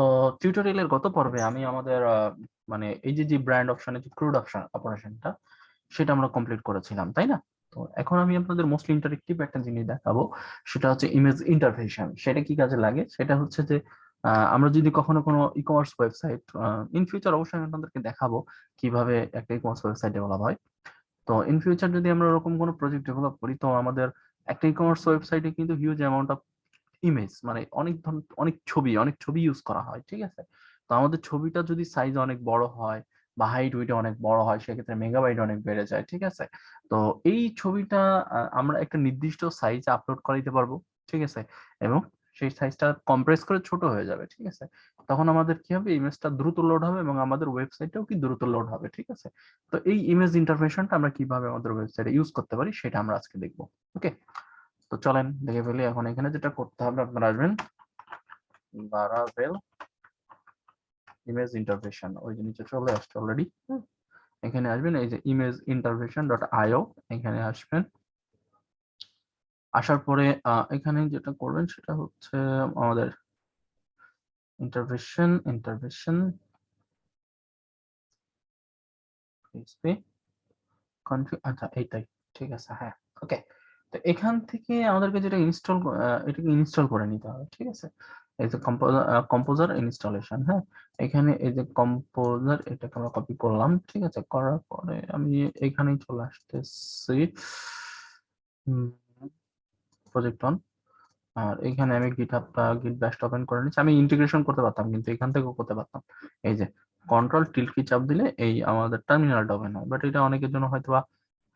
তো টিউটোরিয়ালের গত পর্বে আমি আমাদের মানে এই যে ব্র্যান্ড অপশনে যে ক্রুড অপশন অপারেশনটা সেটা আমরা কমপ্লিট করেছিলাম, তাই না? তো এখন আমি আপনাদের মোস্টলি ইন্টারেক্টিভ একটা জিনিস দেখাবো, সেটা হচ্ছে ইমেজ ইন্টারফেশন। সেটা কি কাজে লাগে? সেটা হচ্ছে যে আমরা যদি কখনো কোনো e commerce website, in future অবশ্যই আমি আপনাদেরকে দেখাবো কিভাবে একটা ই কমার্স ওয়েবসাইট ডেভেলপ হয়। তো ইন ফিউচার যদি আমরা ওরকম কোনো প্রজেক্ট ডেভেলপ করি, তো আমাদের একটা ই কমার্স ওয়েবসাইটে কিন্তু হিউজ অ্যামাউন্ট অফ ইমেজ, মানে অনেক ছবি ইউজ করা হয়, ঠিক আছে? তো আমাদের ছবিটা যদি সাইজ অনেক বড় হয় বা হাইট ওইটা অনেক বড় হয়, সেক্ষেত্রে মেগাবাইট অনেক বেড়ে যায়, ঠিক আছে? তো এই ছবিটা আমরা একটা নির্দিষ্ট সাইজে আপলোড করাইতে পারবো, ঠিক আছে? এবং সেই সাইজটা কম্প্রেস করে ছোট হয়ে যাবে, ঠিক আছে? তখন আমাদের কি হবে, ইমেজটা দ্রুত লোড হবে এবং আমাদের ওয়েবসাইটটাও কি দ্রুত লোড হবে, ঠিক আছে? তো এই ইমেজ ইন্টারফেশনটা আমরা কিভাবে আমাদের ওয়েবসাইটে ইউজ করতে পারি সেটা আমরা আজকে দেখবো। ওকে, তো চলেন দেখে ফেলি। এখন এখানে যেটা করতে হবে, আপনারা আসবেন Laravel ইমেজ ইন্টারফেশন, ওই যে নিচে চলে আসছে অলরেডি। এখানে আসবেন, এই যে ইমেজ ইন্টারফেশন ডট আইও, এখানে আসবেন। আসার পরে এখানে যেটা করবেন সেটা হচ্ছে আমাদের ইন্টারফেশন PHP কনফিগ, আচ্ছা এইটাই, ঠিক আছে, হ্যাঁ। ওকে, তো এখান থেকে আমাদেরকে যেটা এটাকে ইনস্টল করে নিতে হবে, ঠিক আছে? এই যে কম্পোজার ইনস্টলেশন, হ্যাঁ। এখানে এই যে কম্পোজার, এটাকে আমরা কপি করলাম, ঠিক আছে? করার পরে আমি এখানেই চলে আসতেছি প্রজেক্ট অন, আর এখানে আমি গিট ব্যাশটা ওপেন করে নিচ্ছি। আমি ইন্টিগ্রেশন করতে পারতাম, কিন্তু এখান থেকেও করতে পারতাম। এই যে কন্ট্রোল টিল্ট কি চাপ দিলে এই আমাদের টার্মিনালটা ওপেন হয়, বাট এটা অনেকের জন্য হয়তো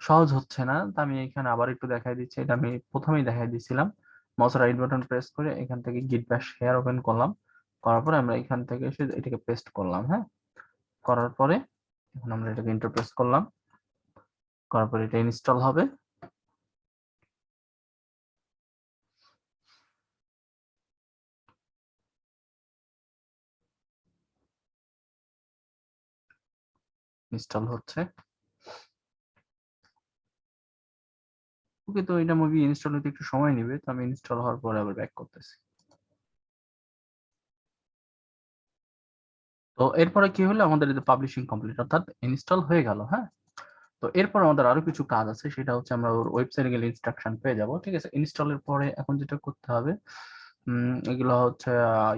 সহজ হচ্ছে না। তো আমি এখানে আবার একটু দেখাই দিচ্ছি। এটা আমি প্রথমেই দেখাই দিয়েছিলাম। মাউস রাইট বাটন প্রেস করে এখান থেকে গিট ব্যাশ হেয়ার ওপেন করলাম, করার পরে আমরা এখান থেকে এসে এটাকে পেস্ট করলাম, হ্যাঁ। করার পরে এখন আমরা এটাকে ইন্টারপ্রেস করলাম, করার পরে এটা ইনস্টল হবে। ইনস্টল হচ্ছে। ওকে, তো এটা মুভি ইনস্টল হতে একটু সময় নেবে, তো আমি ইনস্টল হওয়ার পরে আবার ব্যাক করতেছি। তো এরপরে কি হলো, আমাদের এই পাবলিশিং কমপ্লিট, অর্থাৎ ইনস্টল হয়ে গেল, হ্যাঁ। তো এরপর আমাদের আরো কিছু কাজ আছে, সেটা হচ্ছে আমরা ওর ওয়েবসাইটে গেলে ইনস্ট্রাকশন পেয়ে যাব, ঠিক আছে? ইনস্টলের পরে এখন যেটা করতে হবে, এগুলো হচ্ছে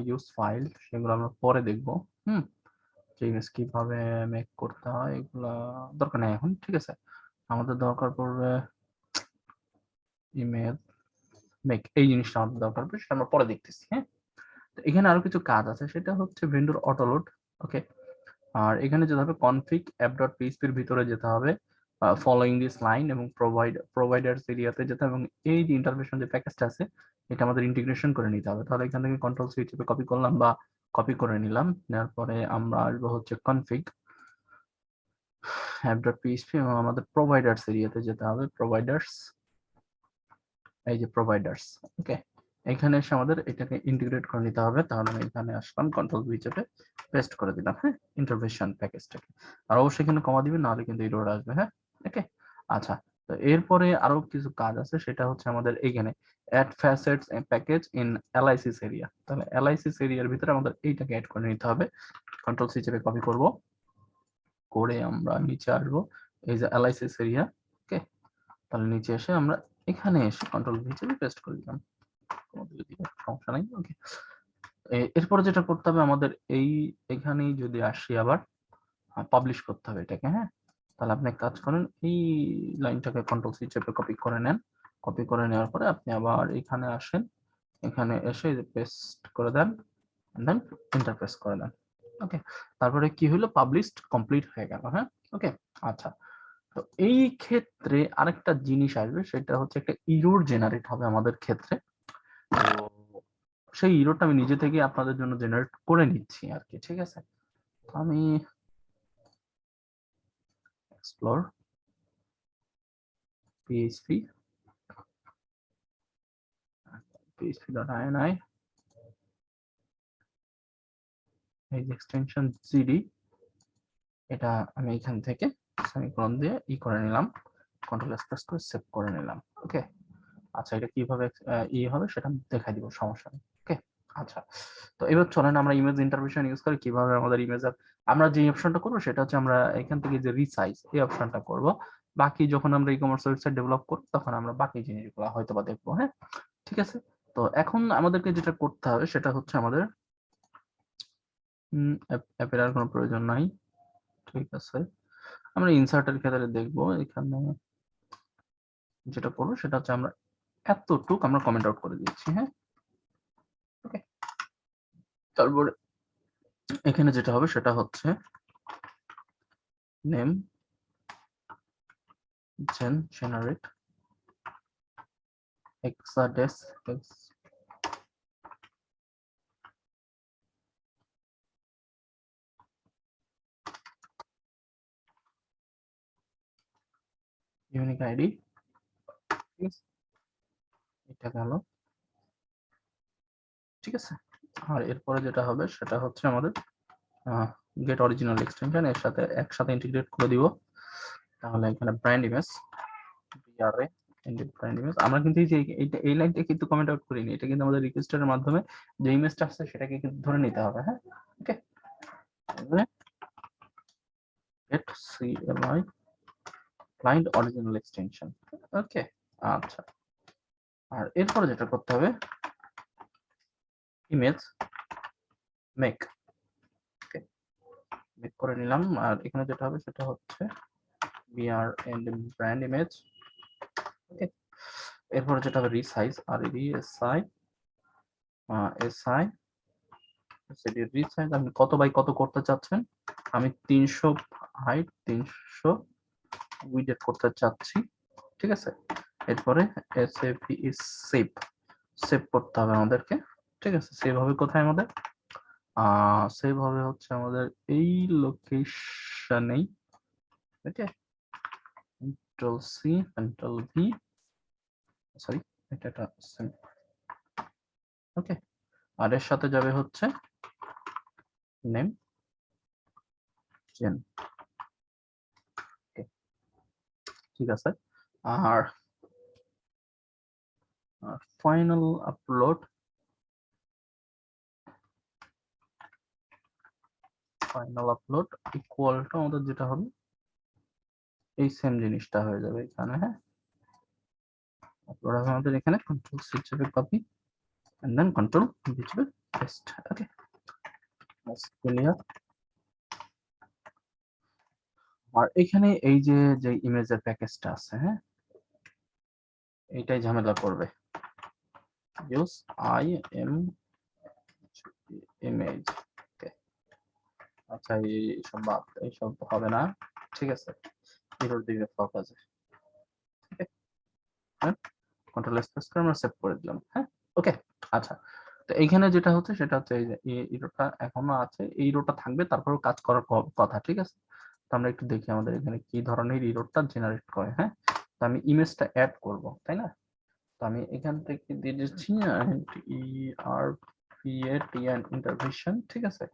ইউজ ফাইল, সেগুলো আমরা পরে দেখবো। হুম, ঠিক আছে, কিভাবে মেক করতে হয় এগুলো দরকার নেই এখন, ঠিক আছে? আমাদের দরকার পড়বে ইমেল মেক, এই জিনিসটা আমাদের দরকার পড়বে, সেটা আমরা পরে দেখতেছি, হ্যাঁ। তো এখানে আরো কিছু কাজ আছে, সেটা হচ্ছে ভেন্ডর অটোলোড। ওকে, আর এখানে যেতে হবে কনফিগ অ্যাপ.php এর ভিতরে যেতে হবে, ফলোইং দিস লাইন, এবং প্রোভাইডার্স এরিয়াতে যেতে হবে, এবং এই যে ইন্টারফেশন যে প্যাকেজটা আছে এটা আমাদের ইন্টিগ্রেশন করে নিতে হবে। তাহলে এখান থেকে কন্ট্রোল সি চেপে কপি করলাম বা কপি করে নিলাম, নেওয়ার পরে আমরা আসবো হচ্ছে কনফিগ অ্যাপ.php, এবং আমাদের প্রোভাইডার্স এরিয়াতে যেতে হবে, প্রোভাইডার্স, এই যে প্রোভাইডার্স। ওকে, এখানে এসে আমাদের এটাকে ইন্টিগ্রেট করে নিতে হবে। তাহলে আমি এখানে আসলাম, কন্ট্রোল ভি চেপে পেস্ট করে দিলাম, হ্যাঁ, ইন্টারভেশন প্যাকেজটাকে। আর অবশ্যই এখানে কমা দিবেন, নাহলে কিন্তু এরর আসবে, হ্যাঁ। ওকে, আচ্ছা। তো এরপরে আরো কিছু কাজ আছে, সেটা হচ্ছে আমাদের এখানে অ্যাড ফ্যাসেটস প্যাকেজ ইন এলআইসিস এরিয়া। তাহলে এলআইসিস এরিয়ার ভিতরে আমাদের এইটাকে অ্যাড করে নিতে হবে। কন্ট্রোল সি চেপে কপি করব, করে আমরা নিচে আসবো, এই যে এলআইসিস এরিয়া। ওকে, তাহলে নিচে এসে আমরা এখানে এসে কন্ট্রোল ভি চেপে পেস্ট করে দিলাম, সমস্যা নাই। ওকে, এরপরে যেটা করতে হবে আমাদের, এখানেই যদি আসি আবার পাবলিশ করতে হবে এটাকে, হ্যাঁ। তাহলে আপনি এক কাজ করেন, এই লাইনটাকে কন্ট্রোল সি চেপে কপি করে নেন। কপি করে নেওয়ার পরে আপনি আবার এখানে আসেন, এখানে এসে পেস্ট করে দেন, দেন ইন্টারপ্রেস করে দেন। ওকে, তারপরে কি হলো, পাবলিশড কমপ্লিট হয়ে গেল, হ্যাঁ। ওকে, আচ্ছা। তো এই ক্ষেত্রে আরেকটা জিনিস আসবে, সেটা হচ্ছে একটা ইরর জেনারেট হবে আমাদের ক্ষেত্রে। তো সেই ইরোটা আমি নিজে থেকে আপনাদের জন্য জেনারেট করে নিচ্ছি আর কি, ঠিক আছে? আমি এক্সপ্লোর php.ini, এই যে এক্সটেনশন জিডি, এটা আমি এখান থেকে সেমিকোলন দিয়ে করে নিলাম, কন্ট্রোল এস প্রেস করে সেভ করে নিলাম। ওকে, আচ্ছা, এটা কিভাবে হবে সেটা দেখাই দিব, সমস্যা নেই। ওকে, আচ্ছা, তো এবার চলেন আমরা ইমেজ ইন্টারপ্রিটেশন ইউজ করে কিভাবে আমাদের ইমেজের আমরা যে অপশনটা করবো সেটা হচ্ছে আমরা এখান থেকে যে রিসাইজ এই অপশনটা করব। বাকি যখন আমরা ই কমার্স ওয়েবসাইট ডেভেলপ করব তখন আমরা বাকি জিনিসগুলো হয়তো বা দেখবো। হ্যাঁ, ঠিক আছে। তো এখন আমাদেরকে যেটা করতে হবে সেটা হচ্ছে আমাদের অ্যাপের আর কোনো প্রয়োজন নাই। ঠিক আছে, আমরা ইনসার্টের ক্ষেত্রে দেখবো। এখানে যেটা করবো সেটা হচ্ছে আমরা এতটুক আমরা কমেন্ট আউট করে দিচ্ছি। হ্যাঁ, ওকে। তারপরে এখানে যেটা হবে সেটা হচ্ছে name generate exades unique id। ঠিক আছে, এটা গেল। ঠিক আছে, আর এরপরে যেটা হবে সেটা হচ্ছে আমাদের গেট অরিজিনাল এক্সটেনশন এর সাথে একসাথে ইন্টিগ্রেট করে দিব। তাহলে এখানে brand image BRA brand image আমরা কিন্তু এই লাইনটা কিন্তু কমেন্ট আউট করিনি, এটা কিন্তু আমাদের রিকোয়েস্টের মাধ্যমে যে ইমেজটা আসছে সেটাকে কিন্তু ধরে নিতে হবে। হ্যাঁ, okay. Get CLI client original extension. Okay, আচ্ছা। আর এরপরে যেটা করতে হবে ইমেজ মেক। ওকে, মেক করে নিলাম। আর এখানে যেটা হবে সেটা হচ্ছে বিআর এন্ড ব্র্যান্ড ইমেজ। ওকে, এরপরে যেটা হবে রিসাইজ আর রিএসআই এসআই সেটি রিসাইজ আপনি কত বাই কত করতে চাচ্ছেন। আমি 300 হাইট 300 উইডথ করতে চাচ্ছি। ঠিক আছে, এরপরে এসএপি ইজ সেভ সেভ করতে হবে আমাদেরকে। ঠিক আছে, সেভ হবে কোথায় আমাদের সেভ হবে হচ্ছে আমাদের এই লোকেশনেই। Okay, control C control V, sorry এটা একটা সেভ। ওকে, আর এর সাথে যাবে হচ্ছে নেম চেন। ঠিক আছে, আর ফাইনাল আপলোড ইকুয়াল টু আমাদের যেটা হবে এই সেম জিনিসটা হয়ে যাবে এখানে। হ্যাঁ, আপলোড হবে আমাদের এখানে কন্ট্রোল সি চেপে copy and then control V চেপে পেস্ট। Okay, clear. আর এখানে এই যে যে ইমেজের প্যাকেজটা আছে, হ্যাঁ, এইটাই ঝামেলা করবে। Use I am image. আচ্ছা, এইসব বাদ, এইসব হবে না। ঠিক আছে, এরর দিকে ফোকাস। হ্যাঁ, কন্ট্রোল স্পেস করে আমরা সেভ করে দিলাম। হ্যাঁ, ওকে। আচ্ছা, তো এইখানে যেটা হচ্ছে সেটা হচ্ছে এই যে ইরোটা এখনো আছে, এই ইরোটা থাকবে, তারপরেও কাজ করার কথা। ঠিক আছে, তো আমরা একটু দেখি আমাদের এখানে কি ধরনের ইরোটা জেনারেট করে। হ্যাঁ, তো আমি ইমেজটা অ্যাড করব, তাই না? তো আমি এখান থেকে দিয়ে দিচ্ছি ইন্টারভেশন। ঠিক আছে,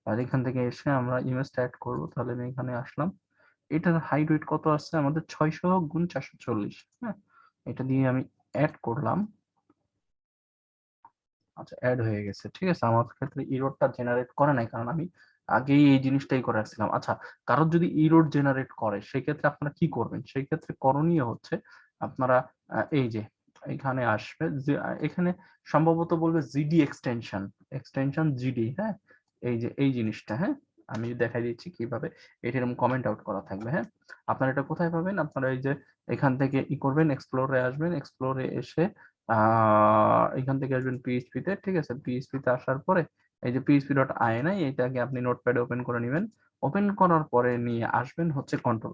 আর এখান থেকে এসে আমরা ইমেজটা অ্যাড করব। তাহলে আমি এখানে আসলাম, এটার হাইট ওয়েট কত আসছে আমাদের 600 গুণ 440। হ্যাঁ, এটা দিয়ে আমি অ্যাড করলাম। আচ্ছা, অ্যাড হয়ে গেছে। ঠিক আছে, আমার ক্ষেত্রে ইরোডটা জেনারেট করে নাই, কারণ আমি আগেই এই জিনিসটাই করে রাখছিলাম। আচ্ছা, কারোর যদি ইরোড জেনারেট করে সেক্ষেত্রে আপনারা কি করবেন? সেই ক্ষেত্রে করণীয় হচ্ছে আপনারা এই যে এখানে আসবে যে এখানে সম্ভবত বলবে জিডি এক্সটেনশন, এক্সটেনশন জিডি। হ্যাঁ, এই যে এই জিনিসটা। হ্যাঁ, আমি দেখাই দিচ্ছি কিভাবে এটা এরকম কমেন্ট আউট করা থাকবে। হ্যাঁ, আপনারা এটা কোথায় পাবেন? আপনারা এই যে এখান থেকে ই করবেন, এক্সপ্লোরে আসবেন, এক্সপ্লোরে এসে এখান থেকে আসবেন পিএইচপি তে। ঠিক আছে, পিএইচপি তে আসার পরে এই যে php.ini এটাকে আপনি নোটপ্যাডে ওপেন করে নেবেন। ওপেন করার পরে নিয়ে আসবেন হচ্ছে কন্ট্রোল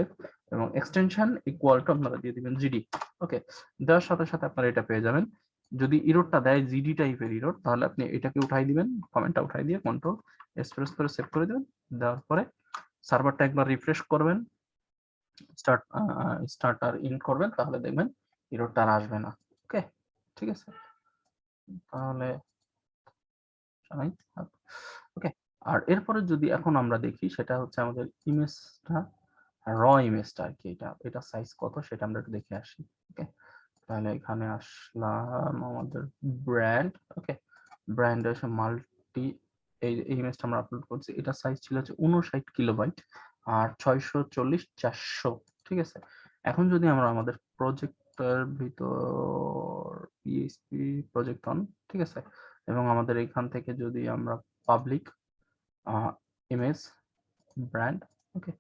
এফ এবং এক্সটেনশন ইকুয়াল টু আপনারা দিয়ে দিবেন জিডি। ওকে, দেওয়ার সাথে সাথে আপনারা এটা পেয়ে যাবেন। যদি ইরোডটা দেয় জিডি টাইপের ইরোড, তাহলে আপনি এটাকে উঠাই দিবেন, কমেন্টটা উঠাই দিয়ে কন্ট্রোল এক্সপ্রেস করে সেভ করে দিবেন। দেওয়ার পরে সার্ভারটা একবার রিফ্রেশ করবেন, স্টার্টার ইন করবেন, তাহলে দেখবেন এররটা আর আসবে না। ওকে, ঠিক আছে, তাহলে ওকে। আর এরপরে যদি এখন আমরা দেখি সেটা হচ্ছে আমাদের ইমেজটা, র ইমেজটা আর কি, এটা সাইজ কত সেটা আমরা একটু দেখে আসি। ওকে, তাহলে এখানে আসলাম আমাদের ব্র্যান্ড, ওকে, ব্র্যান্ড এসে মাল্টি, এই ইমেজটা আমরা আপলোড করছি, এটা সাইজ ছিল হচ্ছে 59 কিলোবাইট আর 640 400, ঠিক আছে। এখন যদি আমরা আমাদের প্রজেক্টের ভিতর পিএইচপি প্রজেক্ট অন, ঠিক আছে, এবং আমাদের এখান থেকে যদি আমরা পাবলিক ইমেজ ব্র্যান্ড, ওকে,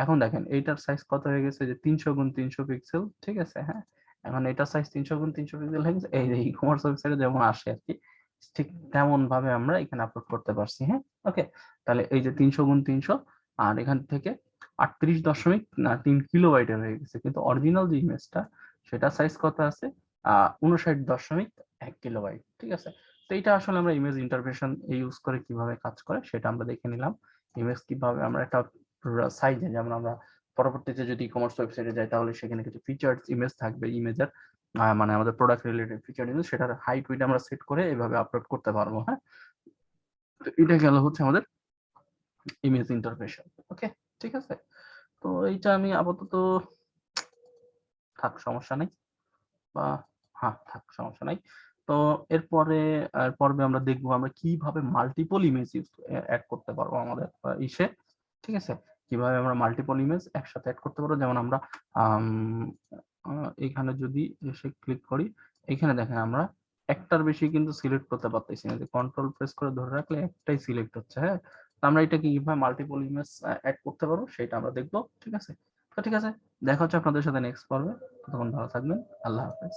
এখন দেখেন এইটার সাইজ কত হয়ে গেছে, যে 300 × 300 পিক্সেল, ঠিক আছে। হ্যাঁ, এখন এটার সাইজ 300 × 300 পিক্সেল হয়ে গেছে, এই যে ই কমার্স ওয়েবসাইটে যেমন আসে আর কি, ঠিক তেমন ভাবে আমরা এখানে আপলোড করতে পারছি। হ্যাঁ, ওকে, তাহলে এই যে 300 × 300 আর এখান থেকে 38.3 কিলোবাইটের হয়ে গেছে, কিন্তু অরিজিনাল যে ইমেজটা সেটা সাইজ কত আছে, 59.1 কিলোবাইট, ঠিক আছে। তো এটা আসলে আমরা ইমেজ ইন্টারপ্রেশন ইউজ করে কিভাবে কাজ করে সেটা আমরা দেখে নিলাম। ইমেজ কিভাবে আমরা একটা সাইজে, যেমন আমরা পরবর্তীতে যদি ই-কমার্স ওয়েবসাইটে যাই তাহলে সেখানে কিছু ফিচার্স ইমেজ থাকবে, ইমেজের মানে আমাদের প্রোডাক্ট রিলেটেড ফিচার ইমেজ, সেটার হাইট উইড আমরা সেট করে এভাবে আপলোড করতে পারবো। হ্যাঁ, তো এটা গেল হচ্ছে আমাদের ইমেজ ইন্টারপ্রেশন। ওকে, ঠিক আছে। তো এইটা আমি আপাতত থাক, সমস্যা নেই, বা হ্যাঁ থাক, সমস্যা নাই। তো এরপরে পর্বে আমরা দেখবো আমরা কিভাবে মাল্টিপল ইমেজ অ্যাড করতে পারবো আমাদের ইসে, ঠিক আছে। কিভাবে আমরা মাল্টিপল ইমেজ একসাথে অ্যাড করতে পারবো, যেমন আমরা এখানে যদি এসে ক্লিক করি, এখানে দেখেন আমরা একটার বেশি কিন্তু সিলেক্ট করতে পারতেছি না, যে কন্ট্রোল প্রেস করে ধরে রাখলে একটাই সিলেক্ট হচ্ছে। হ্যাঁ, তো আমরা এটা কিভাবে মাল্টিপল ইমেজ অ্যাড করতে পারবো সেটা আমরা দেখবো, ঠিক আছে। তো ঠিক আছে, দেখা হচ্ছে আপনাদের সাথে নেক্সট পর্বে, ততক্ষণ ভালো থাকবেন, আল্লাহ হাফেজ।